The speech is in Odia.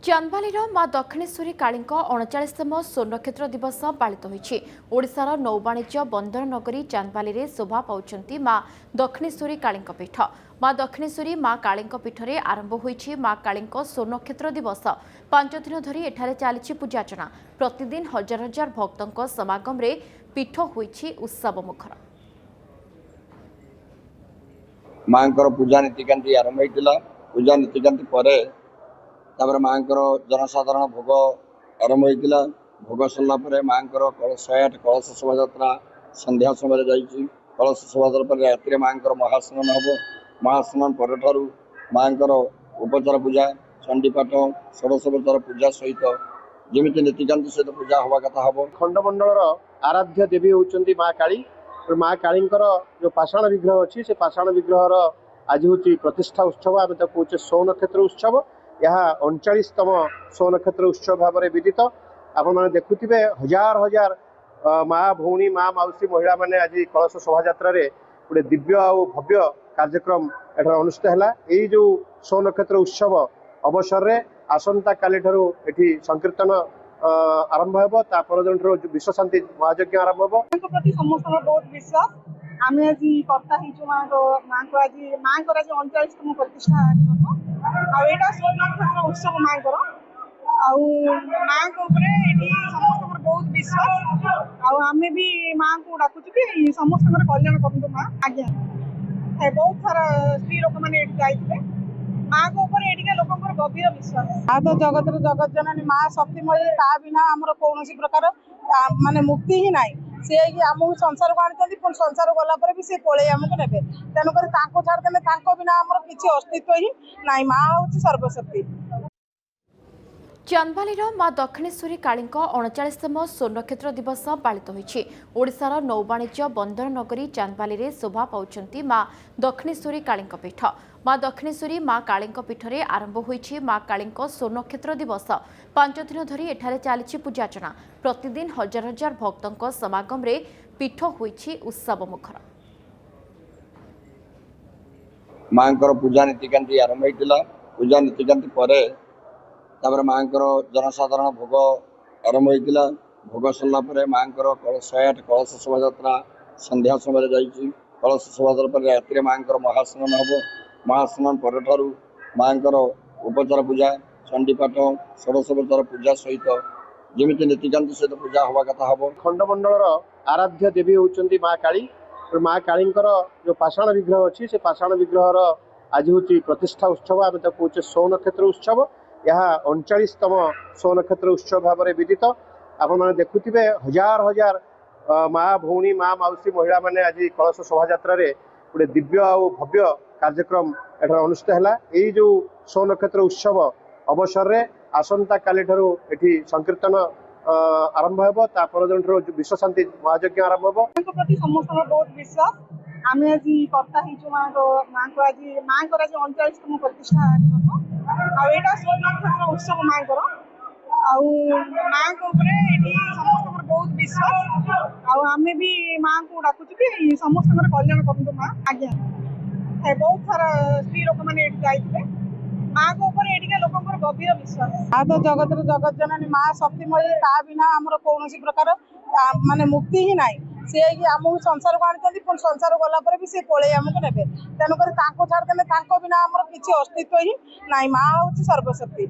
ଚାନ୍ଦବାଲିର ମା ଦକ୍ଷିଣେଶ୍ୱରୀ କାଳୀଙ୍କ 39ତମ ସ୍ୱର୍ଣ୍ଣକ୍ଷେତ୍ର ଦିବସ ପାଳିତ ହୋଇଛି। ଓଡ଼ିଶାର ନୌବାଣିଜ୍ୟ ବନ୍ଦର ନଗରୀ ଚାନ୍ଦବାଲିରେ ଶୋଭା ପାଉଛନ୍ତି ମା ଦକ୍ଷିଣେଶ୍ୱରୀ କାଳୀଙ୍କ ପୀଠ। ମା ଦକ୍ଷିଣେଶ୍ୱରୀ ମା କାଳୀଙ୍କ ପୀଠରେ ଆରମ୍ଭ ହୋଇଛି ମା କାଳୀଙ୍କ ସ୍ୱର୍ଣ୍ଣକ୍ଷେତ୍ର ଦିବସ। 5 ଦିନ ଧରି ଏଠାରେ ଚାଲିଛି ପୂଜାର୍ଚ୍ଚନା। ପ୍ରତିଦିନ ହଜାର ହଜାର ଭକ୍ତଙ୍କ ସମାଗମରେ ପୀଠ ହୋଇଛି ଉତ୍ସବ ମୁଖର। ମାଙ୍କର ପୂଜା ନୀତିକାନ୍ତି ଆରମ୍ଭ ହୋଇଥିଲା। ପୂଜା ନୀତିକାନ୍ତି ପରେ ତାପରେ ମାଙ୍କର ଜନସାଧାରଣ ଭୋଗ ଆରମ୍ଭ ହୋଇଥିଲା। ଭୋଗ ସରିଲା ପରେ ମାଙ୍କର 108 କଳସ ଶୋଭାଯାତ୍ରା ସନ୍ଧ୍ୟା ସମୟରେ ଯାଇଛି। କଳସ ଶୋଭାଯାତ୍ରା ପରେ ରାତିରେ ମାଙ୍କର ମହାସ୍ନାନ ହେବ। ମହାସ୍ନାନ ପରଠାରୁ ମାଙ୍କର ଉପଚାର ପୂଜା, ଚଣ୍ଡୀପାଠ, ଷୋଡ଼ଶୋପଚାର ପୂଜା ସହିତ ଯେମିତି ନୀତିକାନ୍ତି ସହିତ ପୂଜା ହେବା କଥା ହେବ। ଖଣ୍ଡମଣ୍ଡଳର ଆରାଧ୍ୟ ଦେବୀ ହେଉଛନ୍ତି ମା କାଳୀ। ମା କାଳୀଙ୍କର ଯେଉଁ ପାଷାଣ ବିଗ୍ରହ ଅଛି ସେ ପାଷାଣ ବିଗ୍ରହର ଆଜି ହେଉଛି ପ୍ରତିଷ୍ଠା ଉତ୍ସବ। ଆମେ ତାକୁ କହୁଛେ ସ୍ୱର୍ଣ୍ଣକ୍ଷେତ୍ର ଉତ୍ସବ। ଏହା 39ତମ ସ୍ୱର୍ଣ୍ଣକ୍ଷେତ୍ର ଉତ୍ସବ ଭାବରେ ବିଦିତ। ଆପଣମାନେ ଦେଖୁଥିବେ ହଜାର ହଜାର ମା ଭଉଣୀ ମା ମାଉସୀ ମହିଳାମାନେ ଆଜି କଳସ ଶୋଭାଯାତ୍ରାରେ ଗୋଟେ ଦିବ୍ୟ ଆଉ ଭବ୍ୟ କାର୍ଯ୍ୟକ୍ରମ ଏଠାରେ ଅନୁଷ୍ଠିତ ହେଲା। ଏଇ ଯେଉଁ ସ୍ୱର୍ଣ୍ଣକ୍ଷେତ୍ର ଉତ୍ସବ ଅବସରରେ ଆସନ୍ତାକାଲିଠାରୁ ଏଠି ସଂକୀର୍ତ୍ତନ ଆରମ୍ଭ ହେବ। ତା ପରଦିନଠାରୁ ବିଶ୍ୱଶାନ୍ତି ମହାଯଜ୍ଞ ଆରମ୍ଭ ହେବ। ପ୍ରତି ସମସ୍ତଙ୍କର ବହୁତ ବିଶ୍ୱାସ। ଆମେ ଆଜି କଥା ହେଇଛୁ ମାଙ୍କର ଆଜି 39ତମ ପ୍ରତିଷ୍ଠା ଦିବସ। ଆଉ ଏଇଟା ସ୍ୱର୍ଣ୍ଣକ୍ଷେତ୍ର ଉତ୍ସବ ମାଙ୍କର। ଆଉ ମାଙ୍କ ଉପରେ ଏଠି ସମସ୍ତଙ୍କର ବହୁତ ବିଶ୍ୱାସ। ଆଉ ଆମେ ବି ମାଙ୍କୁ ଡାକୁଛୁ କି ସମସ୍ତଙ୍କର କଲ୍ୟାଣ କରନ୍ତୁ ମା। ଆଜ୍ଞା, ବହୁତ ସାରା ସ୍ତ୍ରୀ ଲୋକମାନେ ଏଠି ଯାଇଥିଲେ। ମାଙ୍କ ଉପରେ ଏଠିକା ଲୋକଙ୍କର ଗଭୀର ବିଶ୍ୱାସ। ଆଉ ତ ଜଗତର ଜଗତ ଜନନୀ ମା ଶକ୍ତିମୟୀ, ତା ବିନା ଆମର କୌଣସି ପ୍ରକାର ମାନେ ମୁକ୍ତି ହିଁ ନାହିଁ। ସିଏ ଆମକୁ ସଂସାରକୁ ଆଣିଛନ୍ତି, ପୁଣି ସଂସାର ଗଲା ପରେ ବି ସେ ପଳେଇ ଆମକୁ ନେବେ। ତେଣୁକରି ତାଙ୍କୁ ଛାଡ଼ିଦେଲେ ତାଙ୍କ ବିନା ଆମର କିଛି ଅସ୍ତିତ୍ୱ ହିଁ ନାହିଁ। ମା ହେଉଛି ସର୍ବଶକ୍ତି। ଚାନ୍ଦବାଲିର ମା ଦକ୍ଷିଣେଶ୍ୱରୀ କାଳୀଙ୍କ 39ତମ ସ୍ୱର୍ଣ୍ଣକ୍ଷେତ୍ର ଦିବସ ପାଳିତ ହୋଇଛି। ଓଡ଼ିଶାର ନୌବାଣିଜ୍ୟ ବନ୍ଦର ନଗରୀ ଚାନ୍ଦବାଲିରେ ଶୋଭା ପାଉଛନ୍ତି ମା ଦକ୍ଷିଣେଶ୍ୱରୀ କାଳୀଙ୍କ ପୀଠ। ମା ଦକ୍ଷିଣେଶ୍ୱରୀ ମା କାଳୀଙ୍କ ପୀଠରେ ଆରମ୍ଭ ହୋଇଛି ମା କାଳୀଙ୍କ ସ୍ୱର୍ଣ୍ଣକ୍ଷେତ୍ର ଦିବସ। 5 ଦିନ ଧରି ଏଠାରେ ଚାଲିଛି ପୂଜାର୍ଚ୍ଚନା। ପ୍ରତିଦିନ ହଜାର ହଜାର ଭକ୍ତଙ୍କ ସମାଗମରେ ପୀଠ ହୋଇଛି ଉତ୍ସବ ମୁଖର। ମାଙ୍କର ପୂଜା ନୀତିକାନ୍ତି ଆରମ୍ଭ ହୋଇଥିଲା। ପୂଜା ନୀତିକାନ୍ତି ପରେ ତାପରେ ମାଙ୍କର ଜନସାଧାରଣ ଭୋଗ ଆରମ୍ଭ ହୋଇଥିଲା। ଭୋଗ ସରିଲା ପରେ ମାଙ୍କର 108 କଳସ ଶୋଭାଯାତ୍ରା ସନ୍ଧ୍ୟା ସମୟରେ ଯାଇଛି। କଳସ ଶୋଭାଯାତ୍ରା ପରେ ରାତିରେ ମାଙ୍କର ମହାସ୍ନାନ ହେବ। ମହାସ୍ନାନ ପରଠାରୁ ମାଙ୍କର ଉପଚାର ପୂଜା, ଚଣ୍ଡୀପାଠ, ଷୋଡ଼ଶୋପଚାର ପୂଜା ସହିତ ଯେମିତି ନୀତିକାନ୍ତି ସହିତ ପୂଜା ହେବା କଥା ହେବ। ଖଣ୍ଡମଣ୍ଡଳର ଆରାଧ୍ୟ ଦେବୀ ହେଉଛନ୍ତି ମା କାଳୀ। ମା କାଳୀଙ୍କର ଯେଉଁ ପାଷାଣ ବିଗ୍ରହ ଅଛି ସେ ପାଷାଣ ବିଗ୍ରହର ଆଜି ହେଉଛି ପ୍ରତିଷ୍ଠା ଉତ୍ସବ। ଆମେ ତାକୁ କହୁଛେ ସ୍ୱର୍ଣ୍ଣକ୍ଷେତ୍ର ଉତ୍ସବ। ଏହା 39ତମ ସ୍ୱର୍ଣ୍ଣକ୍ଷେତ୍ର ଉତ୍ସବ ଭାବରେ ବିଦିତ। ଆପଣମାନେ ଦେଖୁଥିବେ ହଜାର ହଜାର ମା ଭଉଣୀ ମା ମାଉସୀ ମହିଳାମାନେ ଆଜି କଳସ ଶୋଭାଯାତ୍ରାରେ ଗୋଟେ ଦିବ୍ୟ ଆଉ ଭବ୍ୟ କାର୍ଯ୍ୟକ୍ରମ ଏଠାରେ ଅନୁଷ୍ଠିତ ହେଲା। ଏଇ ଯେଉଁ ସ୍ୱର୍ଣ୍ଣକ୍ଷେତ୍ର ଉତ୍ସବ ଅବସରରେ ଆସନ୍ତାକାଲିଠାରୁ ଏଠି ସଂକୀର୍ତ୍ତନ ଆରମ୍ଭ ହେବ। ତା ପରଦିନଠାରୁ ବିଶ୍ୱଶାନ୍ତି ମହାଯଜ୍ଞ ଆରମ୍ଭ ହେବ। ମାଙ୍କ ପ୍ରତି ସମସ୍ତଙ୍କର ବହୁତ ବିଶ୍ୱାସ। ଆମେ ଆଜି କଥା ହେଇଛୁ ମାଙ୍କର ଆଜି 39ତମ ପ୍ରତିଷ୍ଠା ଦିବସ। ଆଉ ଏଇଟା ସ୍ୱର୍ଣ୍ଣକ୍ଷେତ୍ର ଉତ୍ସବ ମାଙ୍କର। ଆଉ ମାଙ୍କ ଉପରେ ଏଠି ସମସ୍ତଙ୍କର ବହୁତ ବିଶ୍ୱାସ। ଆଉ ଆମେ ବି ମାଙ୍କୁ ଡାକୁଛୁ କି ସମସ୍ତଙ୍କର କଲ୍ୟାଣ କରନ୍ତୁ ମା। ଆଜ୍ଞା, ବହୁତ ସାରା ସ୍ତ୍ରୀ ଲୋକମାନେ ଏଠି ଯାଇଥିଲେ। ମାଙ୍କ ଉପରେ ଏଠିକା ଲୋକଙ୍କର ଗଭୀର ବିଶ୍ୱାସ। ଆଉ ତ ଜଗତର ଜଗତ ଜନନୀ ମା ଶକ୍ତିମୟୀ, ତା ବିନା ଆମର କୌଣସି ପ୍ରକାର ମାନେ ମୁକ୍ତି ହିଁ ନାହିଁ। ସିଏ ଆମକୁ ସଂସାରକୁ ଆଣିଛନ୍ତି, ପୁଣି ସଂସାର ଗଲା ପରେ ବି ସେ ପଳେଇ ଆମକୁ ନେବେ। ତେଣୁକରି ତାଙ୍କୁ ଛାଡ଼ିଦେଲେ ତାଙ୍କ ବିନା ଆମର କିଛି ଅସ୍ତିତ୍ୱ ହିଁ ନାହିଁ। ମା ହେଉଛି ସର୍ବଶକ୍ତି।